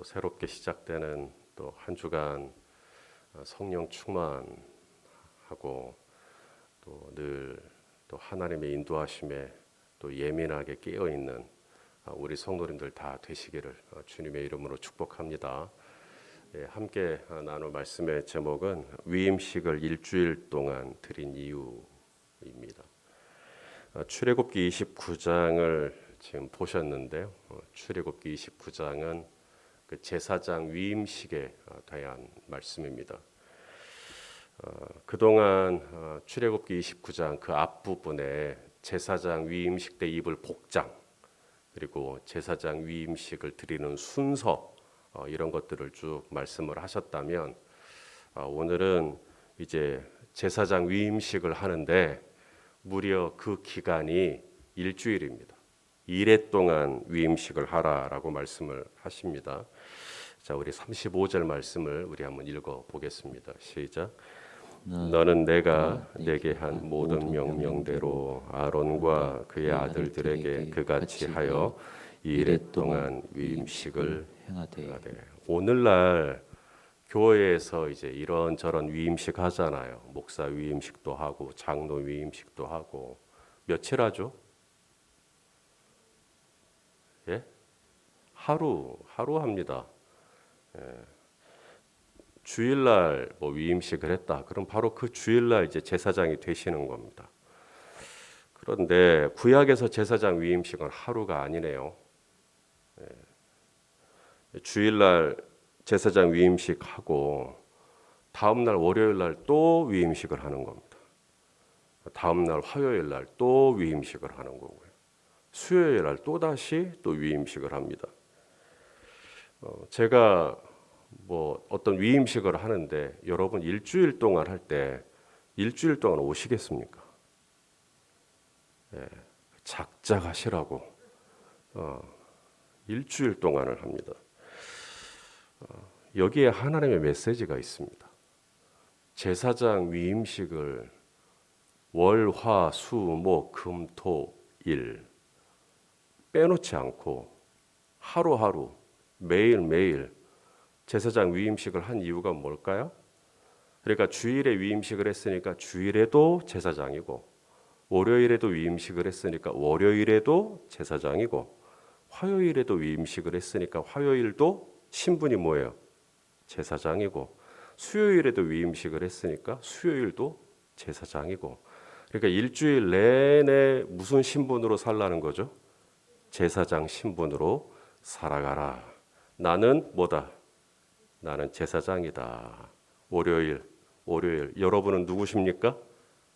새롭게 시작되는 또 한 주간 성령 충만하고 또 늘 또 하나님의 인도하심에 또 예민하게 깨어 있는 우리 성도님들 다 되시기를 주님의 이름으로 축복합니다. 함께 나눌 말씀의 제목은 위임식을 일주일 동안 드린 이유입니다. 출애굽기 29장을 지금 보셨는데요. 출애굽기 29장은 그 제사장 위임식에 대한 말씀입니다. 그동안 출애굽기 29장 그 앞부분에 제사장 위임식 때 입을 복장 그리고 제사장 위임식을 드리는 순서 이런 것들을 쭉 말씀을 하셨다면 오늘은 이제 제사장 위임식을 하는데 무려 그 기간이 일주일입니다. 1회 동안 위임식을 하라라고 말씀을 하십니다. 자, 우리 35절 말씀을 우리 한번 읽어 보겠습니다. 시작. 너는 내가 내게 한 모든 명령대로 아론과 그의 아들들에게 그같이 하여 1회 동안 위임식을 행하되. 오늘날 교회에서 이제 이런저런 위임식 하잖아요. 목사 위임식도 하고 장로 위임식도 하고 며칠 하죠? 예? 하루 합니다. 주일날 뭐 위임식을 했다. 그럼 바로 그 주일날 이제 제사장이 되시는 겁니다. 그런데 구약에서 제사장 위임식은 하루가 아니네요. 주일날 제사장 위임식 하고 다음날 월요일날 또 위임식을 하는 겁니다. 다음날 화요일날 또 위임식을 하는 거고요. 수요일날 또 다시 또 위임식을 합니다. 제가 뭐 어떤 위임식을 하는데 여러분 일주일 동안 할 때 일주일 동안 오시겠습니까? 작작하시라고 일주일 동안을 합니다. 여기에 하나님의 메시지가 있습니다. 제사장 위임식을 월, 화, 수, 목, 금, 토, 일 빼놓지 않고 하루하루 매일매일 제사장 위임식을 한 이유가 뭘까요? 그러니까 주일에 위임식을 했으니까 주일에도 제사장이고 월요일에도 위임식을 했으니까 월요일에도 제사장이고 화요일에도 위임식을 했으니까 화요일도 신분이 뭐예요? 제사장이고 수요일에도 위임식을 했으니까 수요일도 제사장이고 그러니까 일주일 내내 무슨 신분으로 살라는 거죠? 제사장 신분으로 살아가라. 나는 뭐다? 나는 제사장이다. 월요일 여러분은 누구십니까?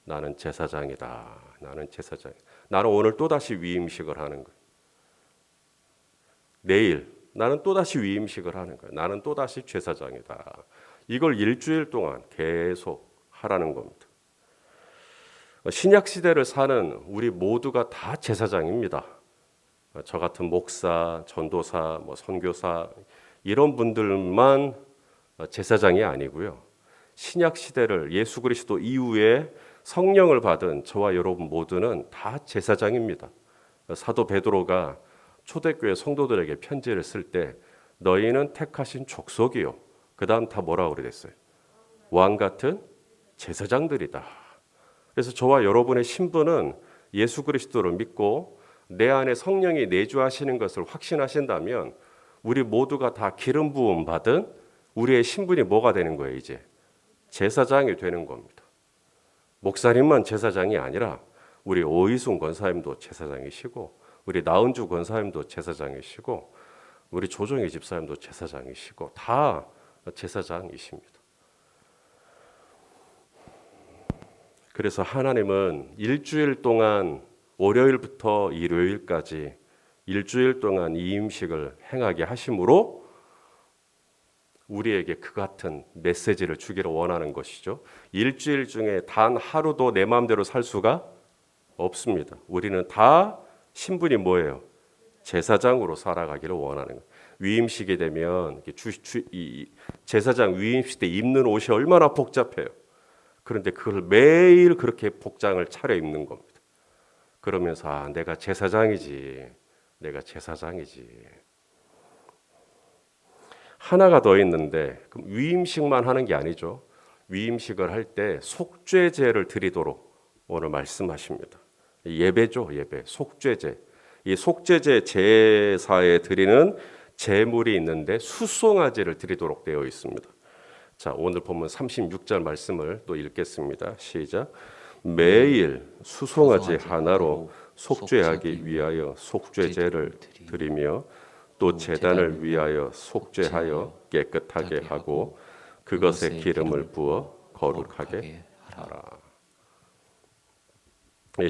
나는 제사장이다. 나는 제사장. 나는 오늘 또다시 위임식을 하는 거예요. 내일 나는 또다시 위임식을 하는 거예요. 나는 또다시 제사장이다. 이걸 일주일 동안 계속 하라는 겁니다. 신약 시대를 사는 우리 모두가 다 제사장입니다. 저 같은 목사, 전도사, 선교사 이런 분들만 제사장이 아니고요. 신약 시대를 예수 그리스도 이후에 성령을 받은 저와 여러분 모두는 다 제사장입니다. 사도 베드로가 초대교회 성도들에게 편지를 쓸 때 너희는 택하신 족속이요. 그다음 다 뭐라고 그랬어요? 왕 같은 제사장들이다. 그래서 저와 여러분의 신분은 예수 그리스도를 믿고 내 안에 성령이 내주하시는 것을 확신하신다면 우리 모두가 다 기름 부음 받은 우리의 신분이 뭐가 되는 거예요? 이제 제사장이 되는 겁니다. 목사님만 제사장이 아니라 우리 오이순 권사님도 제사장이시고 우리 나은주 권사님도 제사장이시고 우리 조정희 집사님도 제사장이시고 다 제사장이십니다. 그래서 하나님은 일주일 동안 월요일부터 일요일까지 일주일 동안 위임식을 행하게 하심으로 우리에게 그 같은 메시지를 주기를 원하는 것이죠. 일주일 중에 단 하루도 내 마음대로 살 수가 없습니다. 우리는 다 신분이 뭐예요? 제사장으로 살아가기를 원하는 거예요. 위임식이 되면 제사장 위임식 때 입는 옷이 얼마나 복잡해요. 그런데 그걸 매일 그렇게 복장을 차려입는 겁니다. 그러면서 내가 제사장이지. 하나가 더 있는데 그럼 위임식만 하는 게 아니죠. 위임식을 할 때 속죄제를 드리도록 오늘 말씀하십니다. 예배죠, 예배. 속죄제. 이 속죄제 제사에 드리는 제물이 있는데 수송아지를 드리도록 되어 있습니다. 자, 오늘 본문 36절 말씀을 또 읽겠습니다. 시작. 매일 수송아지 하나로 속죄하기 위하여 속죄제를 드리며 또 제단을 위하여 속죄하여 깨끗하게 하고 그것에 기름을 부어 거룩하게 하라.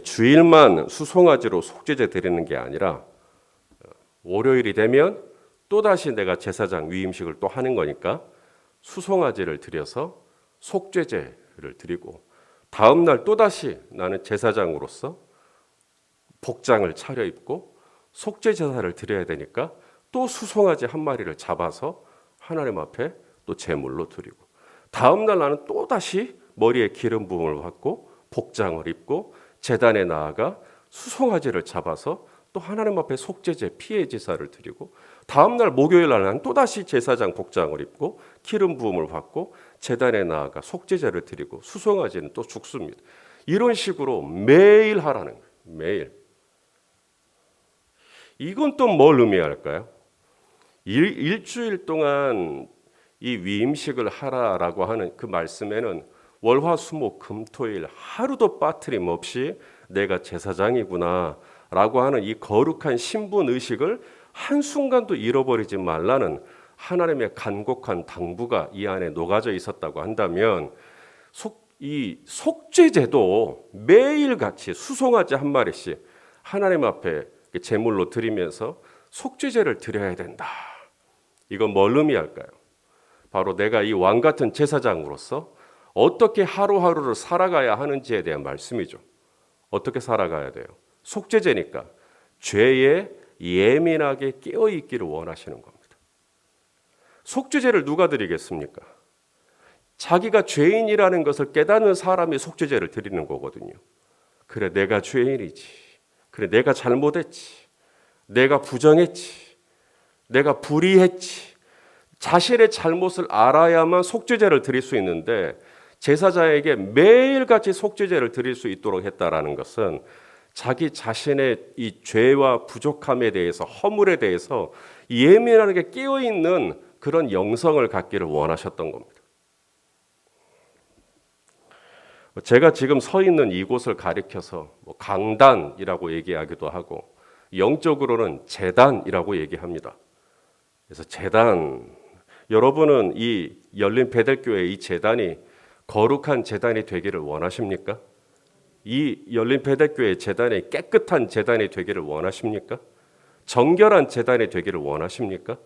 주일만 수송아지로 속죄제 드리는 게 아니라 월요일이 되면 또다시 내가 제사장 위임식을 또 하는 거니까 수송아지를 드려서 속죄제를 드리고 다음 날 또다시 나는 제사장으로서 복장을 차려입고 속죄 제사를 드려야 되니까 또 수송아지 한 마리를 잡아서 하나님 앞에 또 제물로 드리고 다음 날 나는 또다시 머리에 기름 부음을 받고 복장을 입고 제단에 나아가 수송아지를 잡아서 또 하나님 앞에 속죄제 피해 제사를 드리고 다음 날 목요일 날 나는 또다시 제사장 복장을 입고 기름 부음을 받고 제단에 나아가 속죄제를 드리고 수송아지는 또 죽습니다. 이런 식으로 매일 하라는 거예요. 매일. 이건 또 뭘 의미할까요? 일주일 동안 이 위임식을 하라라고 하는 그 말씀에는 월화수목금토일 하루도 빠트림 없이 내가 제사장이구나 라고 하는 이 거룩한 신분 의식을 한순간도 잃어버리지 말라는 하나님의 간곡한 당부가 이 안에 녹아져 있었다고 한다면 이 속죄제도 매일같이 수송아지 한 마리씩 하나님 앞에 제물로 드리면서 속죄제를 드려야 된다. 이건 뭘 의미할까요? 바로 내가 이 왕 같은 제사장으로서 어떻게 하루하루를 살아가야 하는지에 대한 말씀이죠. 어떻게 살아가야 돼요? 속죄제니까 죄에 예민하게 깨어있기를 원하시는 겁니다. 속죄제를 누가 드리겠습니까? 자기가 죄인이라는 것을 깨닫는 사람이 속죄제를 드리는 거거든요. 그래, 내가 죄인이지. 그래, 내가 잘못했지. 내가 부정했지. 내가 불의했지. 자신의 잘못을 알아야만 속죄제를 드릴 수 있는데 제사장에게 매일같이 속죄제를 드릴 수 있도록 했다라는 것은 자기 자신의 이 죄와 부족함에 대해서 허물에 대해서 예민하게 깨어있는 그런 영성을 갖기를 원하셨던 겁니다. 제가 지금 서 있는 이곳을 가리켜서 강단이라고 얘기하기도 하고 영적으로는 제단이라고 얘기합니다. 그래서 제단, 여러분은 이 열린 베델교회 이 제단이 거룩한 제단이 되기를 원하십니까? 이 열린 베델교회 제단이 깨끗한 제단이 되기를 원하십니까? 정결한 제단이 되기를 원하십니까?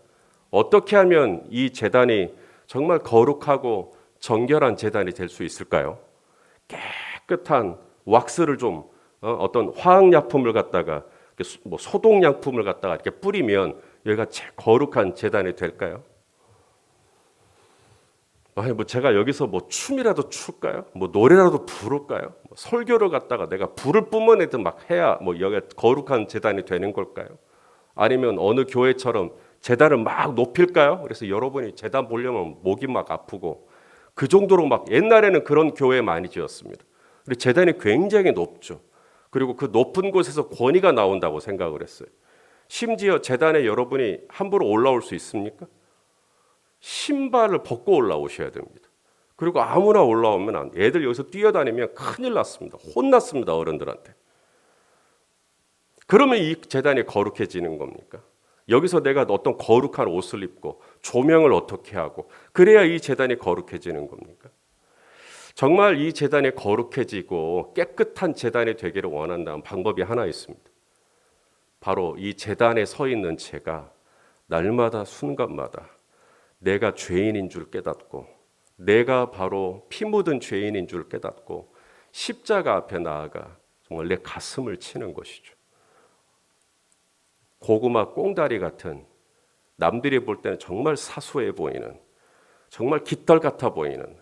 어떻게 하면 이 제단이 정말 거룩하고 정결한 제단이 될 수 있을까요? 깨끗한 왁스를 좀 어떤 화학약품을 갖다가 소독약품을 갖다가 이렇게 뿌리면 여기가 거룩한 제단이 될까요? 아니 제가 여기서 춤이라도 출까요? 노래라도 부를까요? 설교를 갖다가 내가 불을 뿜어내듯 막 해야 여기가 거룩한 제단이 되는 걸까요? 아니면 어느 교회처럼 제단을 막 높일까요? 그래서 여러분이 제단 보려면 목이 막 아프고 그 정도로 막 옛날에는 그런 교회 많이 지었습니다. 근데 제단이 굉장히 높죠. 그리고 그 높은 곳에서 권위가 나온다고 생각을 했어요. 심지어 제단에 여러분이 함부로 올라올 수 있습니까? 신발을 벗고 올라오셔야 됩니다. 그리고 아무나 올라오면 안 돼요. 애들 여기서 뛰어다니면 큰일 났습니다. 혼났습니다. 어른들한테. 그러면 이 제단이 거룩해지는 겁니까? 여기서 내가 어떤 거룩한 옷을 입고 조명을 어떻게 하고 그래야 이 제단이 거룩해지는 겁니까? 정말 이 제단이 거룩해지고 깨끗한 제단이 되기를 원한다는 방법이 하나 있습니다. 바로 이 제단에 서 있는 제가 날마다 순간마다 내가 죄인인 줄 깨닫고 내가 바로 피 묻은 죄인인 줄 깨닫고 십자가 앞에 나아가 정말 내 가슴을 치는 것이죠. 고구마 꽁다리 같은 남들이 볼 때는 정말 사소해 보이는 정말 깃털 같아 보이는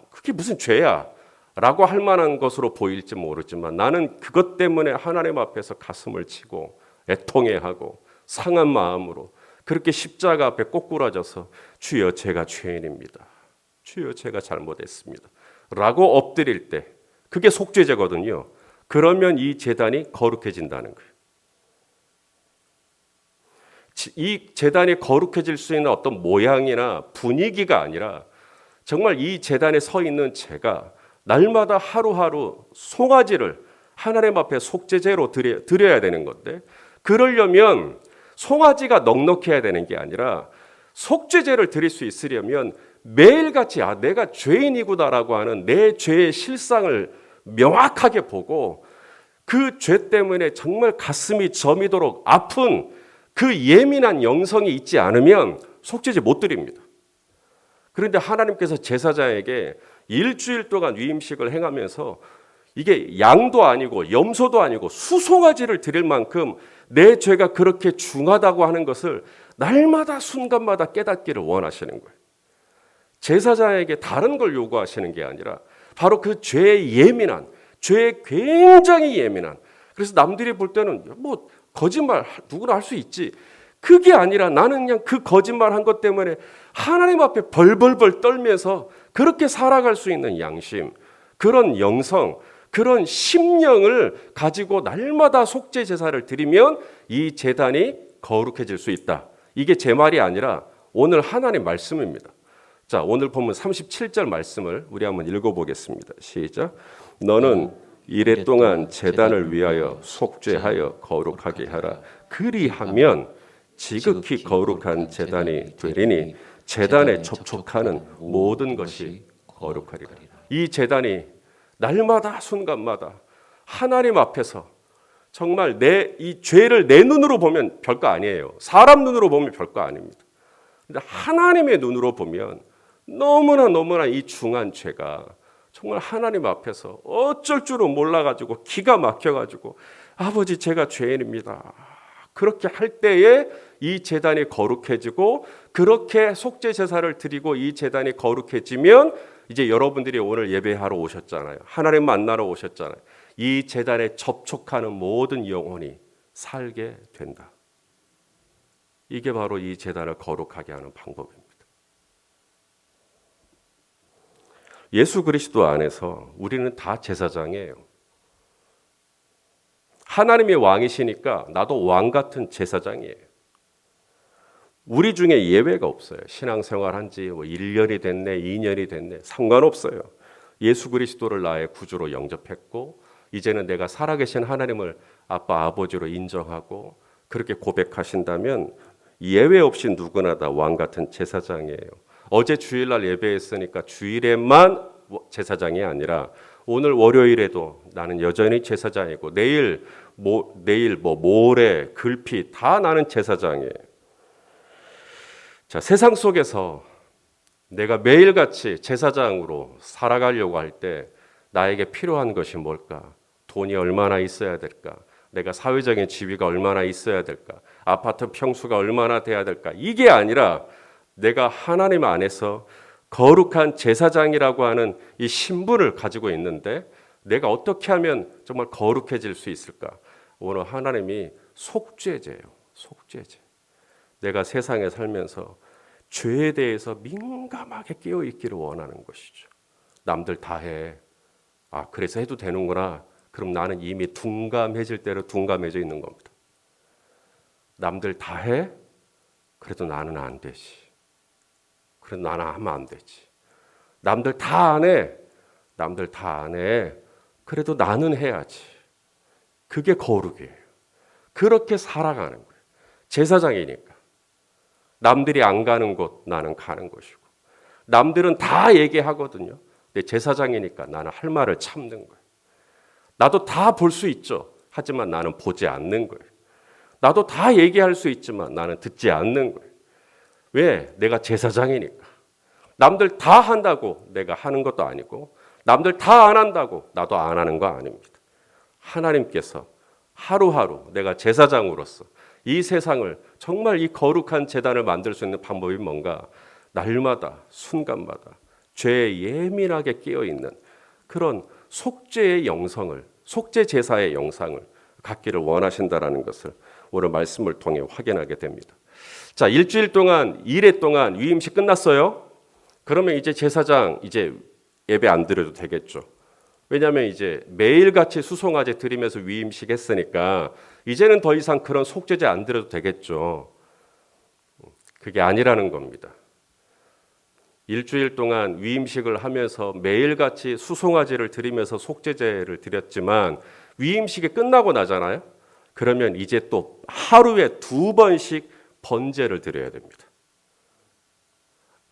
그게 무슨 죄야 라고 할 만한 것으로 보일지 모르지만 나는 그것 때문에 하나님 앞에서 가슴을 치고 애통해하고 상한 마음으로 그렇게 십자가 앞에 꼬꾸라져서 주여 제가 죄인입니다. 주여 제가 잘못했습니다. 라고 엎드릴 때 그게 속죄제거든요. 그러면 이 제단이 거룩해진다는 거예요. 이 제단이 거룩해질 수 있는 어떤 모양이나 분위기가 아니라 정말 이 제단에 서 있는 제가 날마다 하루하루 송아지를 하나님 앞에 속죄제로 드려야 되는 건데, 그러려면 송아지가 넉넉해야 되는 게 아니라 속죄제를 드릴 수 있으려면 매일같이 내가 죄인이구나라고 하는 내 죄의 실상을 명확하게 보고 그 죄 때문에 정말 가슴이 저미도록 아픈 그 예민한 영성이 있지 않으면 속죄제 못 드립니다. 그런데 하나님께서 제사장에게 일주일 동안 위임식을 행하면서 이게 양도 아니고 염소도 아니고 수송아지를 드릴 만큼 내 죄가 그렇게 중하다고 하는 것을 날마다 순간마다 깨닫기를 원하시는 거예요. 제사장에게 다른 걸 요구하시는 게 아니라 바로 그 죄에 예민한, 죄에 굉장히 예민한, 그래서 남들이 볼 때는 뭐 거짓말 누구나 할 수 있지, 그게 아니라 나는 그냥 그 거짓말한 것 때문에 하나님 앞에 벌벌벌 떨면서 그렇게 살아갈 수 있는 양심, 그런 영성, 그런 심령을 가지고 날마다 속죄 제사를 드리면 이 제단이 거룩해질 수 있다. 이게 제 말이 아니라 오늘 하나님 말씀입니다. 자, 오늘 본문 37절 말씀을 우리 한번 읽어보겠습니다. 시작. 너는 이래 동안 제단을 위하여 속죄하여 거룩하게 하라. 그리하면 지극히 거룩한 제단이 되리니 제단에 접촉하는 모든 것이 거룩하리라. 이 제단이 날마다 순간마다 하나님 앞에서 정말 이 죄를 내 눈으로 보면 별거 아니에요. 사람 눈으로 보면 별거 아닙니다. 그런데 하나님의 눈으로 보면 너무나 이 중한 죄가 정말 하나님 앞에서 어쩔 줄은 몰라가지고 기가 막혀가지고 아버지 제가 죄인입니다. 그렇게 할 때에 이 제단이 거룩해지고 그렇게 속죄 제사를 드리고 이 제단이 거룩해지면 이제 여러분들이 오늘 예배하러 오셨잖아요. 하나님 만나러 오셨잖아요. 이 제단에 접촉하는 모든 영혼이 살게 된다. 이게 바로 이 제단을 거룩하게 하는 방법입니다. 예수 그리스도 안에서 우리는 다 제사장이에요. 하나님의 왕이시니까 나도 왕 같은 제사장이에요. 우리 중에 예외가 없어요. 신앙생활 한 지 1년이 됐네, 2년이 됐네, 상관없어요. 예수 그리스도를 나의 구주로 영접했고 이제는 내가 살아계신 하나님을 아빠, 아버지로 인정하고 그렇게 고백하신다면 예외 없이 누구나 다 왕 같은 제사장이에요. 어제 주일날 예배했으니까 주일에만 제사장이 아니라 오늘 월요일에도 나는 여전히 제사장이고 내일 모레 글피 다 나는 제사장이에요. 자, 세상 속에서 내가 매일같이 제사장으로 살아가려고 할 때 나에게 필요한 것이 뭘까? 돈이 얼마나 있어야 될까? 내가 사회적인 지위가 얼마나 있어야 될까? 아파트 평수가 얼마나 돼야 될까? 이게 아니라 내가 하나님 안에서 거룩한 제사장이라고 하는 이 신분을 가지고 있는데 내가 어떻게 하면 정말 거룩해질 수 있을까? 오늘 하나님이 속죄제예요. 속죄제. 내가 세상에 살면서 죄에 대해서 민감하게 깨어 있기를 원하는 것이죠. 남들 다 해. 그래서 해도 되는구나. 그럼 나는 이미 둔감해질 대로 둔감해져 있는 겁니다. 남들 다 해? 그래도 나는 안 되지. 그래도 나는 하면 안 되지. 남들 다 안 해. 남들 다 안 해. 그래도 나는 해야지. 그게 거룩이에요. 그렇게 살아가는 거예요. 제사장이니까. 남들이 안 가는 곳 나는 가는 것이고 남들은 다 얘기하거든요. 근데 제사장이니까 나는 할 말을 참는 거예요. 나도 다 볼 수 있죠. 하지만 나는 보지 않는 거예요. 나도 다 얘기할 수 있지만 나는 듣지 않는 거예요. 왜? 내가 제사장이니까. 남들 다 한다고 내가 하는 것도 아니고 남들 다 안 한다고 나도 안 하는 거 아닙니다. 하나님께서 하루하루 내가 제사장으로서 이 세상을 정말 이 거룩한 제단을 만들 수 있는 방법이 뭔가? 날마다 순간마다 죄에 예민하게 깨어있는 그런 속죄의 영성을, 속죄 제사의 영상을 갖기를 원하신다라는 것을 오늘 말씀을 통해 확인하게 됩니다. 자, 일주일 동안, 2회 동안 위임식 끝났어요. 그러면 이제 제사장 이제 예배 안 드려도 되겠죠. 왜냐하면 이제 매일같이 수송아제 드리면서 위임식 했으니까 이제는 더 이상 그런 속죄제 안 드려도 되겠죠. 그게 아니라는 겁니다. 일주일 동안 위임식을 하면서 매일같이 수송아제를 드리면서 속죄제를 드렸지만 위임식이 끝나고 나잖아요. 그러면 이제 또 하루에 2번씩 번제를 드려야 됩니다.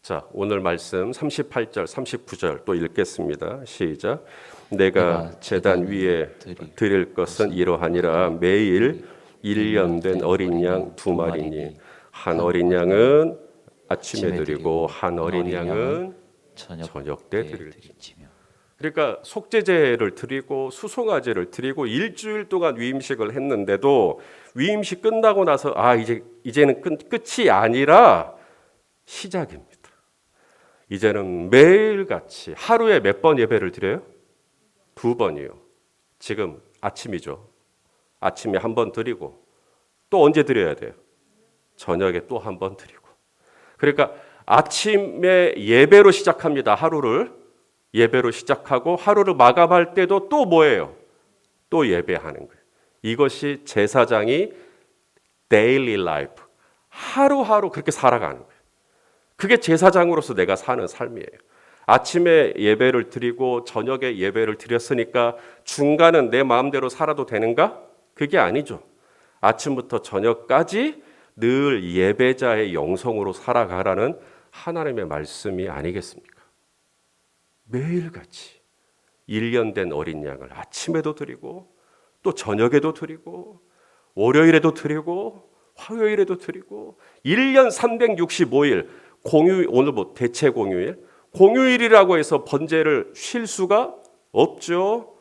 자, 오늘 말씀 38절, 39절 또 읽겠습니다. 시작. 내가 제단 위에 드릴 것은 이러하니라. 매일 1년 된 어린 양 2마리니 한 어린 양은 아침에 드리고 한 어린 양은 저녁 때 드릴지며. 그러니까 속죄제를 드리고 수송아제를 드리고 일주일 동안 위임식을 했는데도 위임식 끝나고 나서 이제는 끝이 아니라 시작입니다. 이제는 매일같이 하루에 몇 번 예배를 드려요? 2번이요. 지금 아침이죠. 아침에 1번 드리고 또 언제 드려야 돼요? 저녁에 또 1번 드리고. 그러니까 아침에 예배로 시작합니다. 하루를 예배로 시작하고 하루를 마감할 때도 또 뭐예요? 또 예배하는 거예요. 이것이 제사장이 daily life, 하루하루 그렇게 살아가는 거예요. 그게 제사장으로서 내가 사는 삶이에요. 아침에 예배를 드리고 저녁에 예배를 드렸으니까 중간은 내 마음대로 살아도 되는가? 그게 아니죠. 아침부터 저녁까지 늘 예배자의 영성으로 살아가라는 하나님의 말씀이 아니겠습니까? 매일같이 1년 된 어린 양을 아침에도 드리고 또 저녁에도 드리고 월요일에도 드리고 화요일에도 드리고 1년 365일 공휴일, 오늘 뭐 대체 공휴일, 공휴일이라고 해서 번제를 쉴 수가 없죠.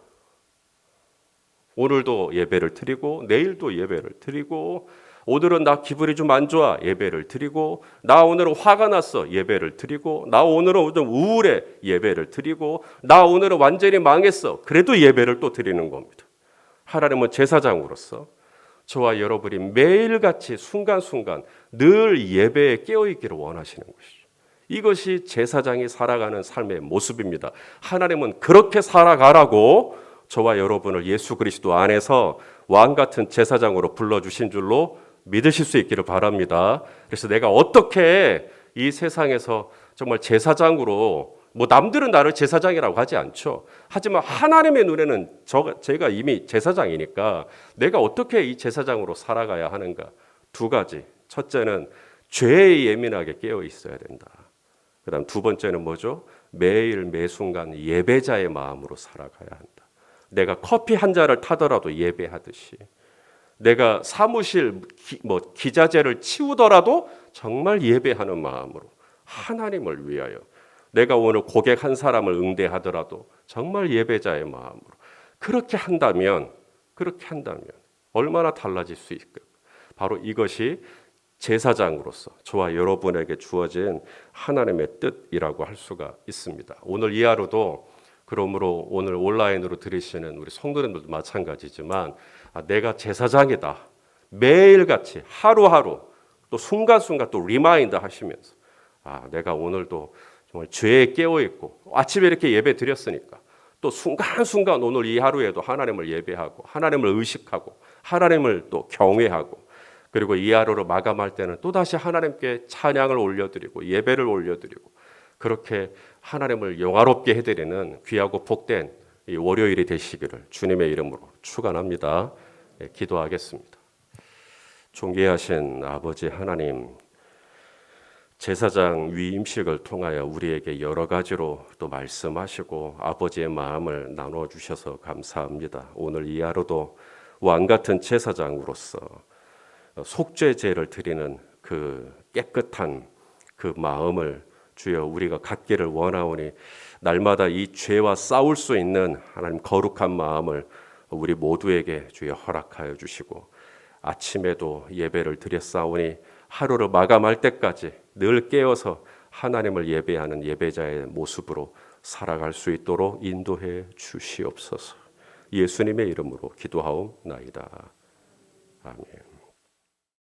오늘도 예배를 드리고 내일도 예배를 드리고 오늘은 나 기분이 좀 안 좋아 예배를 드리고 나 오늘은 화가 났어 예배를 드리고 나 오늘은 좀 우울해 예배를 드리고 나 오늘은 완전히 망했어 그래도 예배를 또 드리는 겁니다. 하나님은 제사장으로서 저와 여러분이 매일같이 순간순간 늘 예배에 깨어있기를 원하시는 것이죠. 이것이 제사장이 살아가는 삶의 모습입니다. 하나님은 그렇게 살아가라고 저와 여러분을 예수 그리스도 안에서 왕같은 제사장으로 불러주신 줄로 믿으실 수 있기를 바랍니다. 그래서 내가 어떻게 이 세상에서 정말 제사장으로 뭐 남들은 나를 제사장이라고 하지 않죠. 하지만 하나님의 눈에는 제가 이미 제사장이니까 내가 어떻게 이 제사장으로 살아가야 하는가. 2가지. 첫째는 죄에 예민하게 깨어 있어야 된다. 그다음 2번째는 뭐죠? 매일 매순간 예배자의 마음으로 살아가야 한다. 내가 커피 한 잔을 타더라도 예배하듯이 내가 사무실 기자재를 치우더라도 정말 예배하는 마음으로 하나님을 위하여 내가 오늘 고객 한 사람을 응대하더라도 정말 예배자의 마음으로 그렇게 한다면 얼마나 달라질 수 있을까? 바로 이것이 제사장으로서 저와 여러분에게 주어진 하나님의 뜻이라고 할 수가 있습니다. 오늘 이 하루도 그러므로 오늘 온라인으로 들으시는 우리 성도님들도 마찬가지지만 내가 제사장이다. 매일같이 하루하루 또 순간순간 또 리마인드 하시면서 내가 오늘도 정말 죄에 깨어있고 아침에 이렇게 예배 드렸으니까 또 순간순간 오늘 이 하루에도 하나님을 예배하고 하나님을 의식하고 하나님을 또 경외하고 그리고 이 하루를 마감할 때는 또다시 하나님께 찬양을 올려드리고 예배를 올려드리고 그렇게 하나님을 영화롭게 해드리는 귀하고 복된 이 월요일이 되시기를 주님의 이름으로 축원합니다. 기도하겠습니다. 존귀하신 아버지 하나님, 제사장 위임식을 통하여 우리에게 여러 가지로 또 말씀하시고 아버지의 마음을 나눠주셔서 감사합니다. 오늘 이 하루도 왕같은 제사장으로서 속죄제를 드리는 그 깨끗한 그 마음을 주여 우리가 갖기를 원하오니 날마다 이 죄와 싸울 수 있는 하나님 거룩한 마음을 우리 모두에게 주여 허락하여 주시고 아침에도 예배를 드렸사오니 하루를 마감할 때까지 늘 깨어서 하나님을 예배하는 예배자의 모습으로 살아갈 수 있도록 인도해 주시옵소서. 예수님의 이름으로 기도하옵나이다. 아멘.